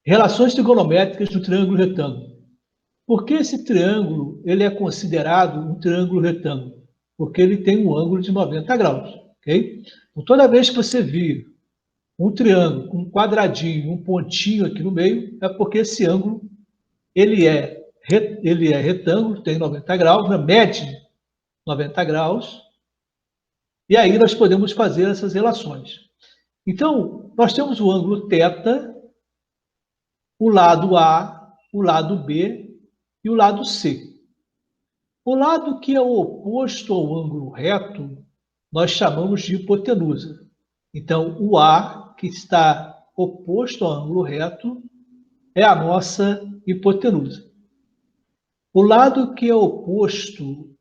Relações trigonométricas do triângulo retângulo. Por que esse triângulo ele é considerado um triângulo retângulo? Porque ele tem um ângulo de 90 graus. Okay? Então, toda vez que você vir um triângulo com um quadradinho, um pontinho aqui no meio, é porque esse ângulo ele é retângulo, tem 90 graus, mede 90 graus, e aí nós podemos fazer essas relações. Então, nós temos o ângulo θ, o lado A, o lado B e o lado C. O lado que é o oposto ao ângulo reto, nós chamamos de hipotenusa. Então, o A, que está oposto ao ângulo reto, é a nossa hipotenusa. O lado que é oposto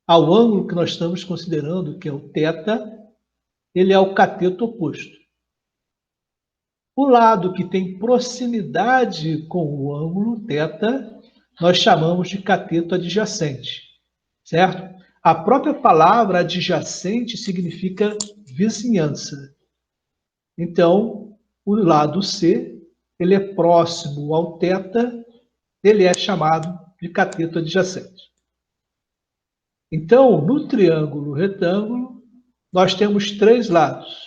ao ângulo que nós estamos considerando, que é o θ, ele é o cateto oposto. O lado que tem proximidade com o ângulo θ, nós chamamos de cateto adjacente, certo? A própria palavra adjacente significa vizinhança. Então, o lado C, ele é próximo ao θ, ele é chamado de cateto adjacente. Então, no triângulo retângulo, nós temos três lados.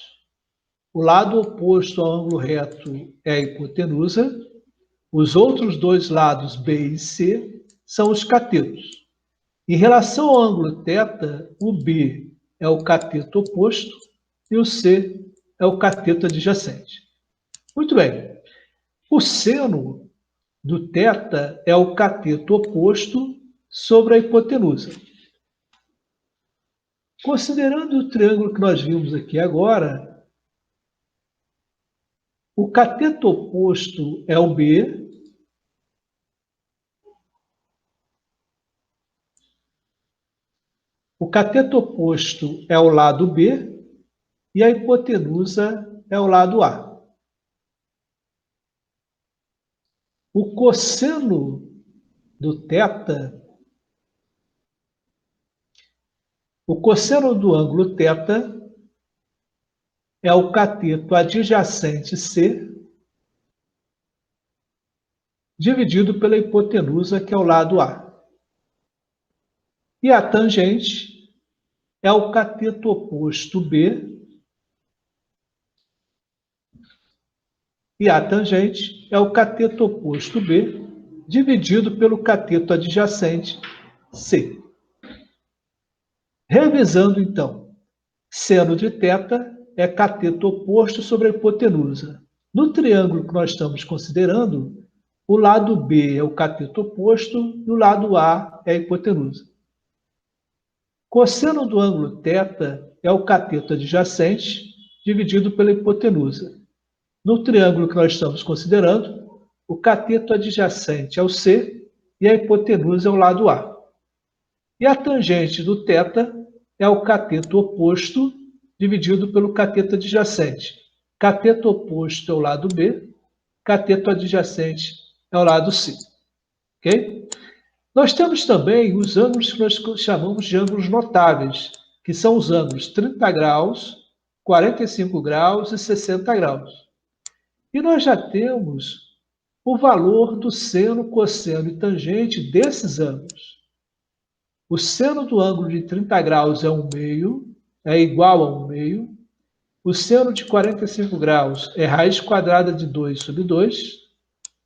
O lado oposto ao ângulo reto é a hipotenusa. Os outros dois lados, B e C, são os catetos. Em relação ao ângulo θ, o B é o cateto oposto e o C é o cateto adjacente. Muito bem. O seno do θ é o cateto oposto sobre a hipotenusa. Considerando o triângulo que nós vimos aqui agora, o cateto oposto é o B, o cateto oposto é o lado B e a hipotenusa é o lado A. O cosseno do θ, o cosseno do ângulo θ é o cateto adjacente C dividido pela hipotenusa, que é o lado A. E a tangente é o cateto oposto B e a tangente é o cateto oposto B dividido pelo cateto adjacente C. Revisando, então, seno de θ é cateto oposto sobre a hipotenusa. No triângulo que nós estamos considerando, o lado B é o cateto oposto e o lado A é a hipotenusa. Cosseno do ângulo θ é o cateto adjacente dividido pela hipotenusa. No triângulo que nós estamos considerando, o cateto adjacente é o C e a hipotenusa é o lado A. E a tangente do θ é o cateto oposto dividido pelo cateto adjacente. Cateto oposto é o lado B, cateto adjacente é o lado C. Ok? Nós temos também os ângulos que nós chamamos de ângulos notáveis, que são os ângulos 30 graus, 45 graus e 60 graus. E nós já temos o valor do seno, cosseno e tangente desses ângulos. O seno do ângulo de 30 graus é 1/2, é igual a 1/2. O seno de 45 graus é raiz quadrada de 2 sobre 2.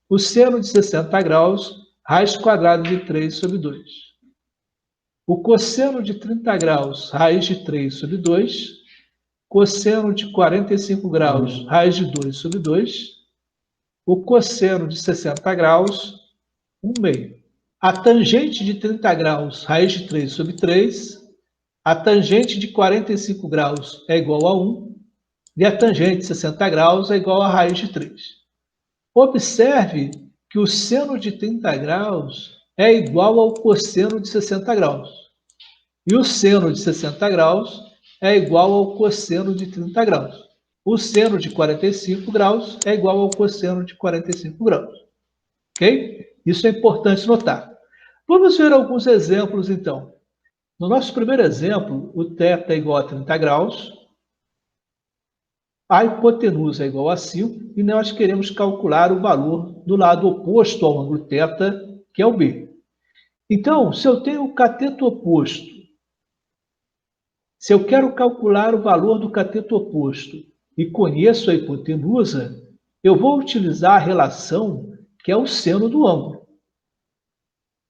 O seno de 60 graus, raiz quadrada de 3 sobre 2. O cosseno de 30 graus, raiz de 3 sobre 2. Cosseno de 45 graus, raiz de 2 sobre 2. O cosseno de 60 graus, 1/2. A tangente de 30 graus, raiz de 3 sobre 3. A tangente de 45 graus é igual a 1. E a tangente de 60 graus é igual a raiz de 3. Observe que o seno de 30 graus é igual ao cosseno de 60 graus. E o seno de 60 graus é igual ao cosseno de 30 graus. O seno de 45 graus é igual ao cosseno de 45 graus. Ok? Isso é importante notar. Vamos ver alguns exemplos, então. No nosso primeiro exemplo, o θ é igual a 30 graus. A hipotenusa é igual a 5 e nós queremos calcular o valor do lado oposto ao ângulo θ, que é o B. Então, se eu tenho o cateto oposto, se eu quero calcular o valor do cateto oposto e conheço a hipotenusa, eu vou utilizar a relação que é o seno do ângulo.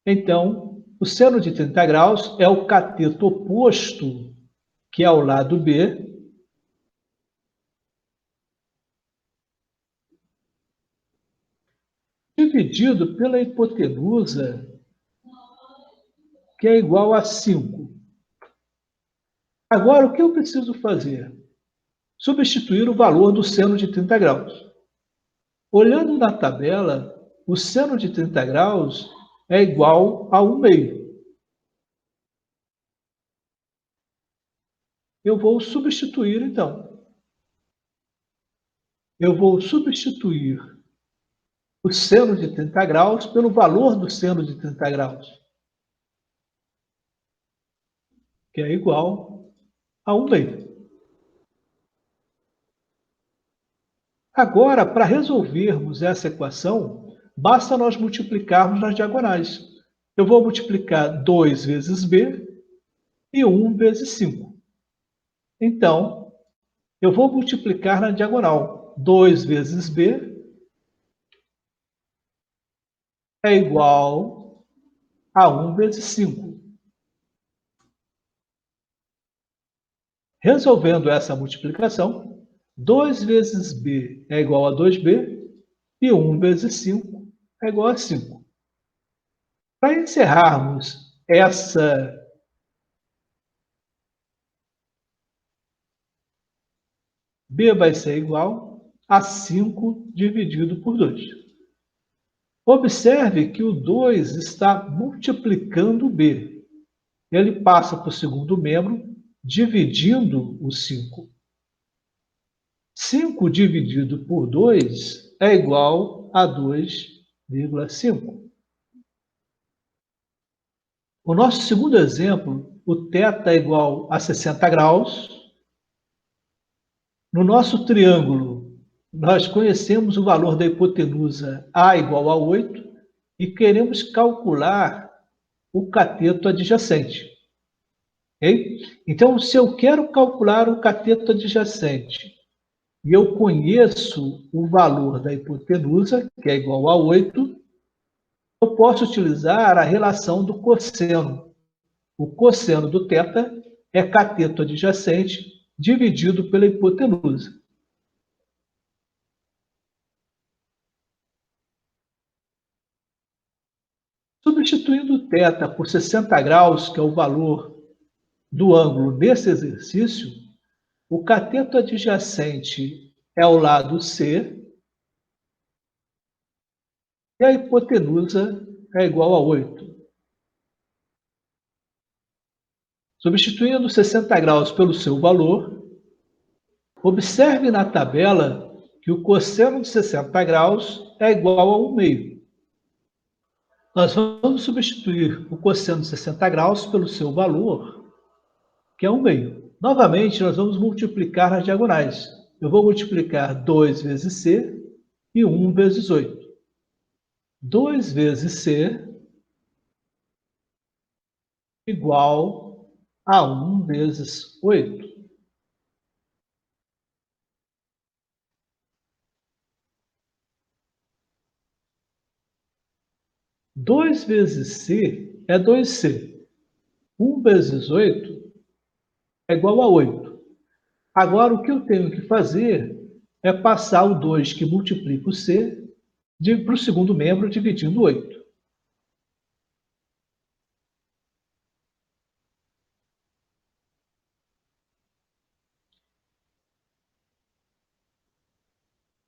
Então, o seno de 30 graus é o cateto oposto, que é o lado B, dividido pela hipotenusa, que é igual a 5. Agora, o que eu preciso fazer? Substituir o valor do seno de 30 graus. Olhando na tabela, o seno de 30 graus é igual a 1 meio. Eu vou substituir, então. Eu vou substituir o seno de 30 graus pelo valor do seno de 30 graus, que é igual a 1 meio. Agora, para resolvermos essa equação, basta nós multiplicarmos nas diagonais. Eu vou multiplicar 2 vezes b e 1 vezes 5. Então, eu vou multiplicar na diagonal. 2 vezes b é igual a 1 vezes 5. Resolvendo essa multiplicação, 2 vezes b é igual a 2b e 1 vezes 5 é igual a 5. Para encerrarmos essa b vai ser igual a 5 dividido por 2. Observe que o 2 está multiplicando o b. Ele passa para o segundo membro, dividindo o 5. 5 dividido por 2 é igual a 2,5. O nosso segundo exemplo, o θ é igual a 60 graus. No nosso triângulo, nós conhecemos o valor da hipotenusa A igual a 8 e queremos calcular o cateto adjacente. Okay? Então, se eu quero calcular o cateto adjacente e eu conheço o valor da hipotenusa, que é igual a 8, eu posso utilizar a relação do cosseno. O cosseno do θ é cateto adjacente dividido pela hipotenusa. Substituindo o θ por 60 graus, que é o valor do ângulo nesse exercício, o cateto adjacente é o lado C e a hipotenusa é igual a 8. Substituindo 60 graus pelo seu valor, observe na tabela que o cosseno de 60 graus é igual a 1 meio. Nós vamos substituir o cosseno de 60 graus pelo seu valor, que é 1 meio. Novamente, nós vamos multiplicar nas diagonais. Eu vou multiplicar 2 vezes C e 1 vezes 8. 2 vezes C igual a 1 vezes 8. Dois vezes C é 2C. 1 vezes 8 é igual a 8. Agora, o que eu tenho que fazer é passar o 2 que multiplica o C para o segundo membro dividindo 8.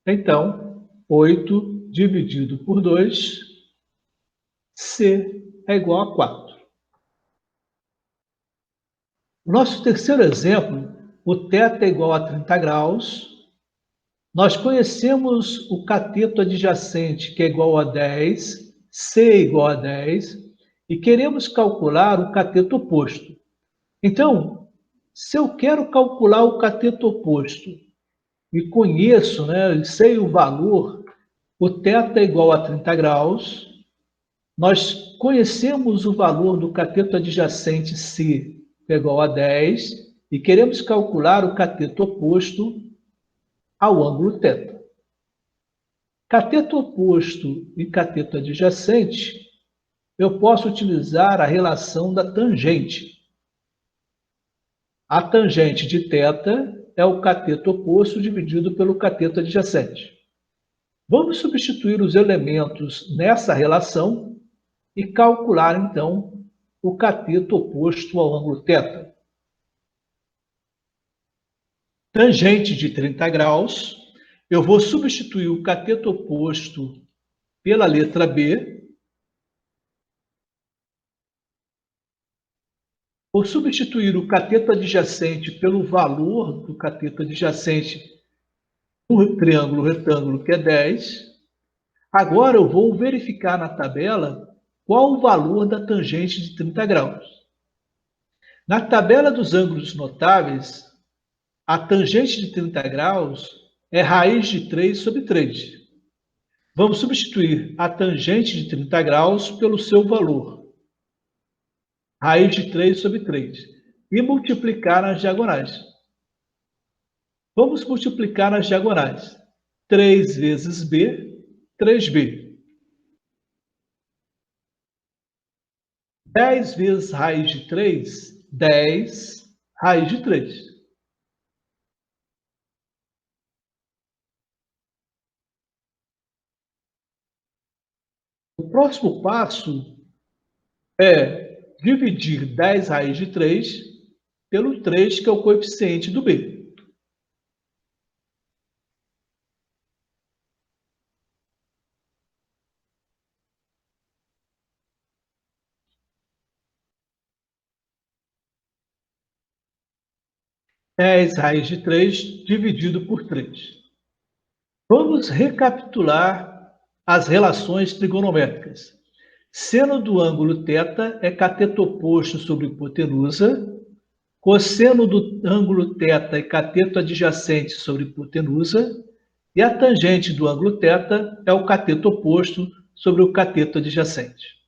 Então, 8 dividido por 2, C é igual a 4. Nosso terceiro exemplo, o θ é igual a 30 graus. Nós conhecemos o cateto adjacente, que é igual a 10, C é igual a 10, e queremos calcular o cateto oposto. Então, se eu quero calcular o cateto oposto e conheço, né, sei o valor, o θ é igual a 30 graus, nós conhecemos o valor do cateto adjacente C, que é igual a 10, e queremos calcular o cateto oposto ao ângulo θ. Cateto oposto e cateto adjacente, eu posso utilizar a relação da tangente. A tangente de θ é o cateto oposto dividido pelo cateto adjacente. Vamos substituir os elementos nessa relação e calcular, então, o cateto oposto ao ângulo θ. Tangente de 30 graus, eu vou substituir o cateto oposto pela letra B. Vou substituir o cateto adjacente pelo valor do cateto adjacente do triângulo retângulo, que é 10. Agora eu vou verificar na tabela qual o valor da tangente de 30 graus. Na tabela dos ângulos notáveis, a tangente de 30 graus é raiz de 3 sobre 3. Vamos substituir a tangente de 30 graus pelo seu valor, raiz de 3 sobre 3, e multiplicar nas diagonais. Vamos multiplicar nas diagonais. 3 vezes B, 3B. 10 vezes raiz de 3, 10 raiz de 3. O próximo passo é dividir 10 raiz de 3 pelo 3, que é o coeficiente do B. Dez raiz de 3 dividido por 3. Vamos recapitular as relações trigonométricas. Seno do ângulo θ é cateto oposto sobre hipotenusa. Cosseno do ângulo θ é cateto adjacente sobre hipotenusa. E a tangente do ângulo θ é o cateto oposto sobre o cateto adjacente.